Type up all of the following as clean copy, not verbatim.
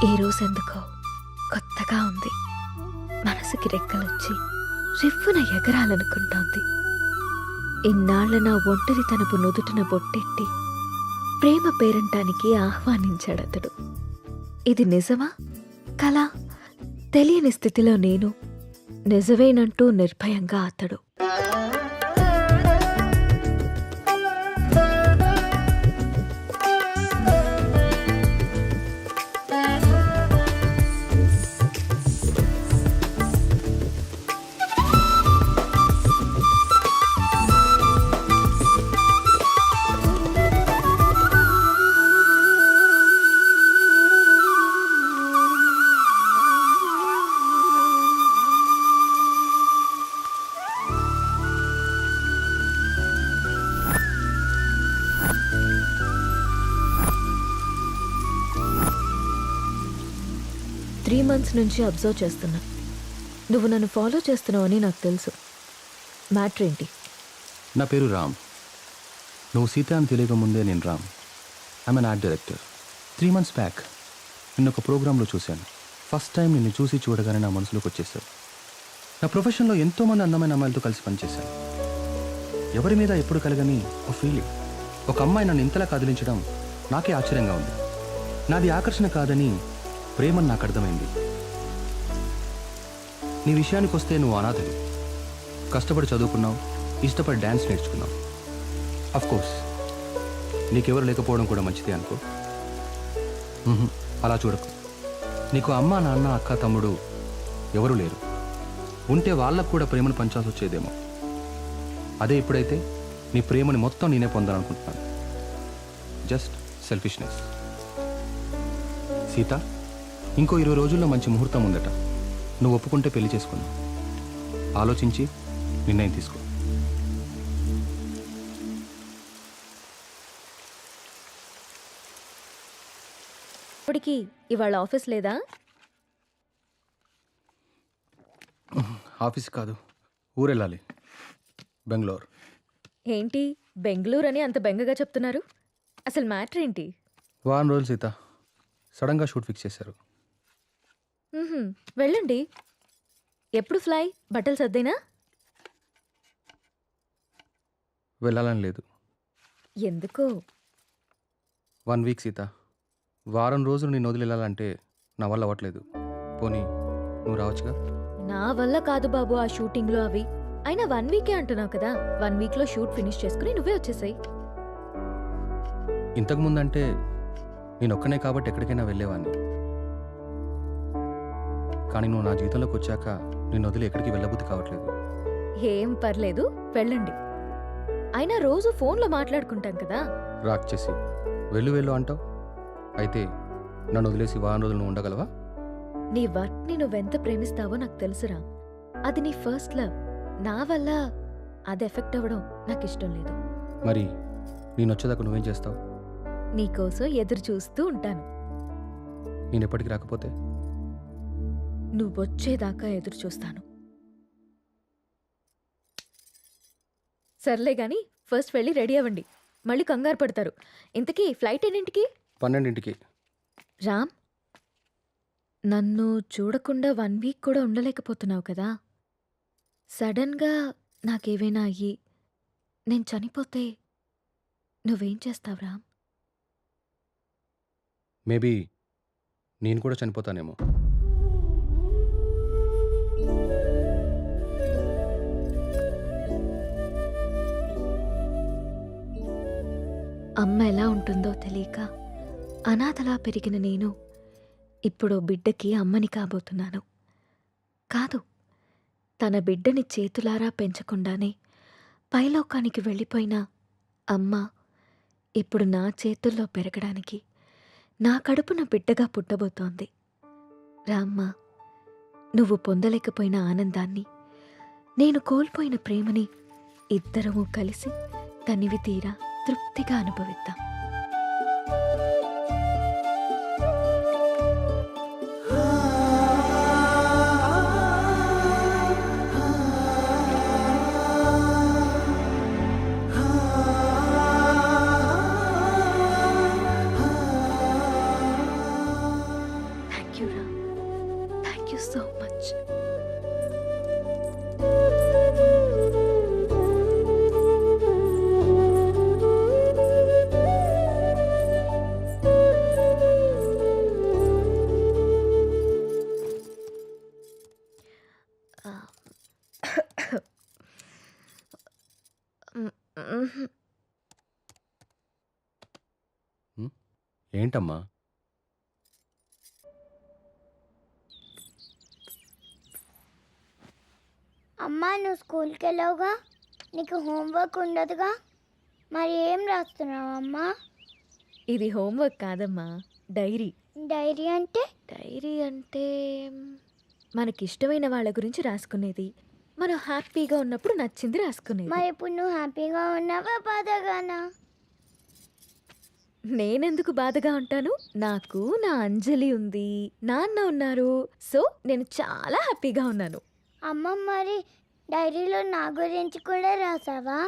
ఈ రోజెందుకో కొత్తగా ఉంది. మనసుకి రెక్కలొచ్చి రివ్వున ఎగరాలనుకుంటోంది. ఇన్నాళ్ల నా ఒంటరితనపు నుదుటిన బొట్టెట్టి ప్రేమ పేరంటానికి ఆహ్వానించాడతడు. ఇది నిజమా కలా తెలియని స్థితిలో నేను, నిజమేనంటూ నిర్భయంగా అతడు. మంత్స్ నుంచి అబ్జర్వ్ చేస్తున్నా. నువ్వు నన్ను ఫాలో చేస్తున్నావని నాకు తెలుసు. మ్యాటర్ ఏంటి? నా పేరు రామ్. నువ్వు సీత అని తెలియక ముందే నేను Ram. I'm an art director. 3 months back నిన్న ఒక ప్రోగ్రాంలో చూశాను. ఫస్ట్ టైం నిన్ను చూసి చూడగానే నా మనసులోకి వచ్చేసావు. నా ప్రొఫెషన్లో ఎంతోమంది అందమైన అమ్మాయిలతో కలిసి పనిచేశాను. ఎవరి మీద ఎప్పుడు కలగని ఒక ఫీలింగ్. ఒక అమ్మాయి నన్ను ఇంతలా కదిలించడం నాకే ఆశ్చర్యంగా ఉంది. నాది ఆకర్షణ కాదని ప్రేమని నాకు అర్థమైంది. నీ విషయానికి వస్తే నువ్వు అనాథవి. కష్టపడి చదువుకున్నావు, ఇష్టపడి డ్యాన్స్ నేర్చుకున్నావు. అఫ్కోర్స్ నీకెవరు లేకపోవడం కూడా మంచిదే అనుకో. అలా చూడకు. నీకు అమ్మ, నాన్న, అక్క, తమ్ముడు ఎవరూ లేరు. ఉంటే వాళ్ళకు కూడా ప్రేమను పంచాల్సి వచ్చేదేమో. అదే ఇప్పుడైతే నీ ప్రేమని మొత్తం నేనే పొందాలనుకుంటున్నాను. Just selfishness. సీత, ఇంకో 20 రోజుల్లో మంచి ముహూర్తం ఉందట. నువ్వు ఒప్పుకుంటే పెళ్లి చేసుకున్నావు. ఆలోచించి నిర్ణయం తీసుకో. ఇప్పటికి ఇవాళ ఆఫీస్ లేదా? ఆఫీస్ కాదు, ఊరెళ్ళాలి. బెంగళూరు. ఏంటి బెంగళూరు అని అంత బెంగగా చెప్తున్నారు? అసలు మ్యాటర్ ఏంటి? వారం రోజులు సీత. సడన్గా షూట్ ఫిక్స్ చేశారు. వెళ్ళండి. ఎప్పుడు ఫ్లై? బట్టలు సర్దేనా? వెళ్ళాలని లేదు. ఎందుకో? 1 week సీత. వారం రోజులు నేను వదిలి వెళ్ళాలంటే నా వల్ల అవ్వట్లేదు. పోనీ నువ్వు రావచ్చుగా? నా వల్ల కాదు బాబు ఆ షూటింగ్లో అవి. అయినా 1 week అంటున్నావు కదా. 1 weekలో షూట్ ఫినిష్ చేసుకుని నువ్వే వచ్చేసాయి. ఇంతకుముందంటే నేను ఒక్కనే కాబట్టి ఎక్కడికైనా వెళ్ళేవాడిని. కానీ నువ్వు నా జీవితంలోకి వచ్చాక నిన్ను వదిలి ఎక్కడికి వెళ్ళబుద్ధి కావట్లేదు. ఏం పర్లేదు, వెళ్ళండి. అయినా రోజు ఫోన్లో మాట్లాడుకుంటాం కదా. రాక్ చేసి వెళ్ళు వెళ్ళు అంటావు. అయితే నన్ను వదిలేసి వారం రోజులు నువ్వు ఉండగలవా? నీ వర్క్ని నువ్వెంత ప్రేమిస్తావో నాకు తెలుసురా. అది నీ ఫస్ట్ లవ్. నా వల్ల అది ఎఫెక్ట్ అవ్వడం నాకు ఇష్టం లేదు. మరి నేను వచ్చేదాకా నువ్వేం చేస్తావు? నీకోసం ఎదురు చూస్తూ ఉంటాను. నేను ఎప్పటికి రాకపోతే? నువ్వొచ్చేదాకా ఎదురు చూస్తాను. సర్లే గాని ఫస్ట్ వెళ్ళి రెడీ అవ్వండి. మళ్ళీ కంగారు పడతారు. ఇంతకీ ఫ్లైట్ ఎన్నింటికి? 12ంటికి. రామ్, నన్ను చూడకుండా 1 week కూడా ఉండలేకపోతున్నావు కదా. సడన్గా నాకేవైనా అయ్యి నేను చనిపోతే నువ్వేం చేస్తావు రామ్? మేబీ నేను కూడా చనిపోతానేమో. అమ్మ ఎలా ఉంటుందో తెలియక అనాథలా పెరిగిన నేను ఇప్పుడు బిడ్డకి అమ్మని కాబోతున్నాను. కాదు, తన బిడ్డని చేతులారా పెంచకుండానే పైలోకానికి వెళ్ళిపోయిన అమ్మ ఇప్పుడు నా చేతుల్లో పెరగడానికి నా కడుపున బిడ్డగా పుట్టబోతోంది. రామ్మ, నువ్వు పొందలేకపోయిన ఆనందాన్ని, నేను కోల్పోయిన ప్రేమని ఇద్దరము కలిసి తనివి తీరా తృప్తిగా అనుభవిద్దాం. మ్హూ. ఏంటమ్మా? అమ్మా నువ్వు స్కూల్కి వెళ్ళావుగా, నీకు హోంవర్క్ ఉండదుగా, మరి ఏం రాస్తున్నావు అమ్మా? ఇది హోంవర్క్ కాదమ్మా, డైరీ. డైరీ అంటే? డైరీ అంటే మనకిష్టమైన వాళ్ళ గురించి రాసుకునేది, మనం హ్యాపీగా ఉన్నప్పుడు నచ్చింది రాసుకునేది. మరి ఇప్పుడు నువ్వు హ్యాపీగా ఉన్నావా బాధగానా? నేనెందుకు బాధగా ఉంటాను? నాకు నా అంజలి ఉంది, నాన్న ఉన్నారు, సో నేను చాలా హ్యాపీగా ఉన్నాను. అమ్మ మరి డైరీలో నా గురించి కూడా రాసావా?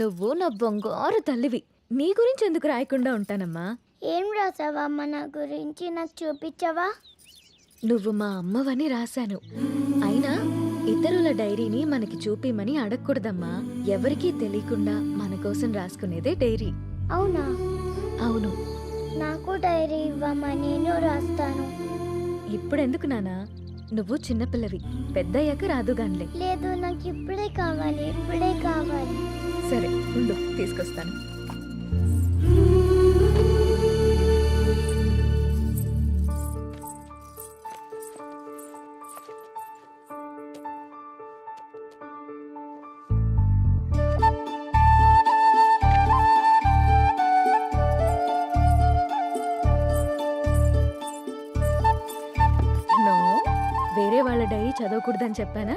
నువ్వు నా బంగారు తల్లివి, నీ గురించి ఎందుకు రాయకుండా ఉంటానమ్మా? ఏం రాసావా అమ్మ నా గురించి, నాకు చూపించవా? నువ్వు మా అమ్మవని రాశాను. అయినా ఇతరుల డైరీని మనకి చూపిమని అడగకూడదమ్మా. ఎవరికీ తెలియకుండా మన కోసం రాసుకునేదే డైరీ. అవునా? అవును. నాకు డైరీ ఇవ్వమ్మా, నేను రాస్తాను. ఇప్పుడెందుకు నానా? నువ్వు చిన్నపిల్లవి, పెద్దయ్యాక రాదుగాన్లే. లేదు, నాకు ఇప్పుడే కావాలి, ఇప్పుడే కావాలి. సరే ఉండు, తీసుకొస్తాను. నో, వేరే వాళ్ళ డైరీ చదవకూడదని చెప్పానా?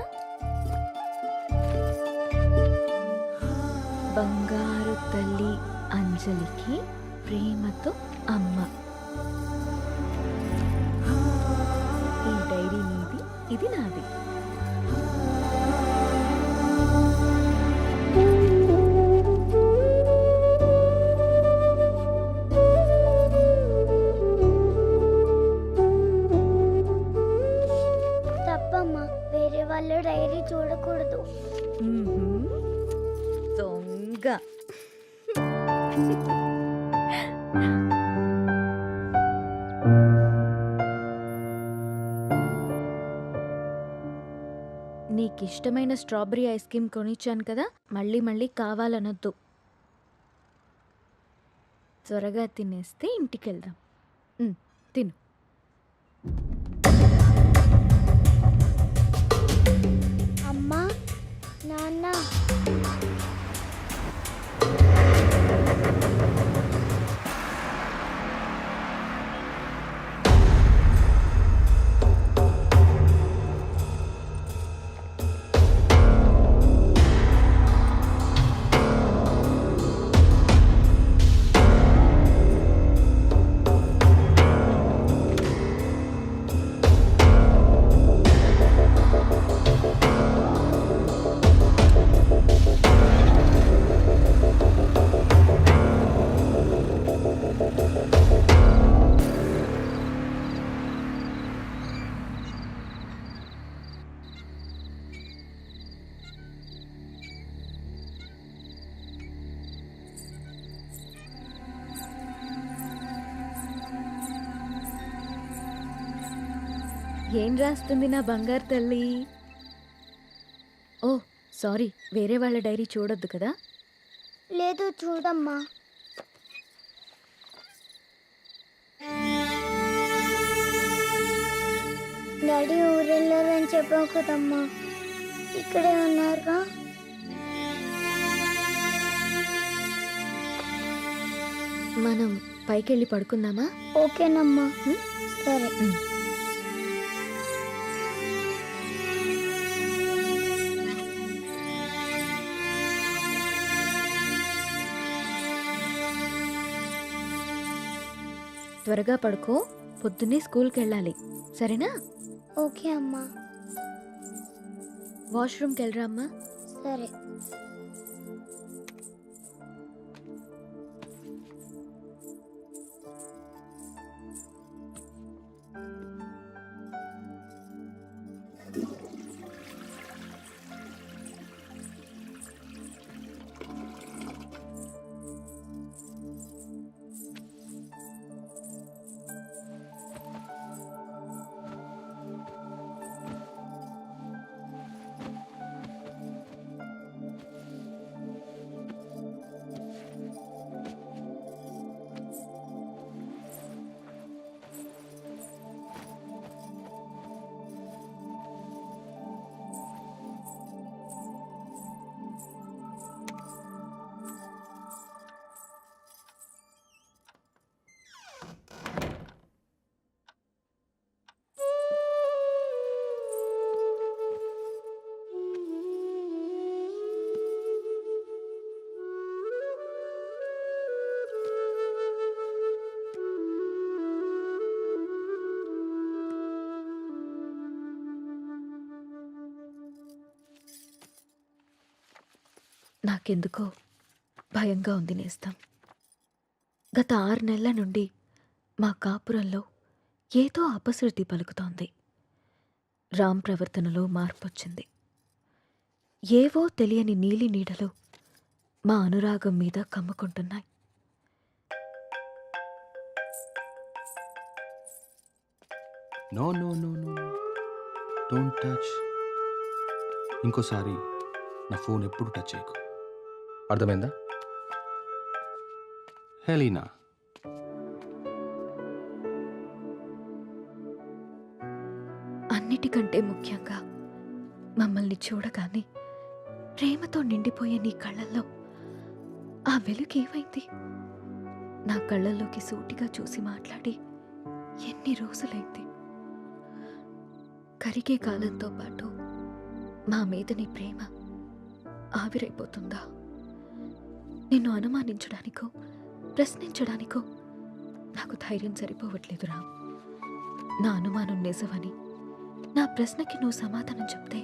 బంగారు తల్లి అంజలికి ప్రేమతో అమ్మ. ఈ డైరీ నీది, ఇది నాది. తప్పమ్మా, వేరే వాళ్ళ డైరీ చూడకూడదు. మ్మ్హ్మ్. దొంగ. నీకిష్టమైన స్ట్రాబెరీ ఐస్ క్రీమ్ కొనిచ్చాను కదా, మళ్ళీ మళ్ళీ కావాలనొద్దు. త్వరగా తినేస్తే ఇంటికెళ్దాం. తిను. అమ్మా, నాన్న, ఏం రాస్తుంది నా బంగారు తల్లి? ఓ సారీ, వేరే వాళ్ళ డైరీ చూడొద్దు కదా. లేదు చూడమ్మా. డాడీ ఊరెళ్ళారని చెప్పావు కదమ్మా, ఇక్కడే ఉన్నారుగా. మనం పైకెళ్ళి పడుకుందామా? ఓకేనమ్మా. సరే. త్వరగా పడుకో, పొద్దున్నే స్కూల్కి వెళ్ళాలి, సరేనా? ఓకే అమ్మా. వాష్రూమ్కి వెళ్ళరా అమ్మా. సరే. నాకెందుకో భయంగా ఉంది నేస్తం. గత 6 నెలల నుండి మా కాపురంలో ఏదో అపశృతి పలుకుతోంది. రామ్ ప్రవర్తనలో మార్పొచ్చింది. ఏవో తెలియని నీలి నీడలు మా అనురాగం మీద కమ్ముకుంటున్నాయి. No no no no don't touch. ఇంకోసారి నా ఫోన్ ఎప్పుడు టచ్ చేయకు, అర్థమైందా? హెలీనా, అన్నిటికంటే ముఖ్యంగా మమ్మల్ని చూడగానే ప్రేమతో నిండిపోయే నీ కళ్ళల్లో ఆ వెలుగు ఏమైంది? నా కళ్ళల్లోకి సూటిగా చూసి మాట్లాడి ఎన్ని రోజులైంది? కరిగే కాలంతో పాటు మా మీద నీ ప్రేమ ఆవిరైపోతుందా? నిన్ను అనుమానించడానికో ప్రశ్నించడానికో నాకు ధైర్యం సరిపోవట్లేదు రామ్. నా అనుమానం నిజమని, నా ప్రశ్నకి నువ్వు సమాధానం చెప్తే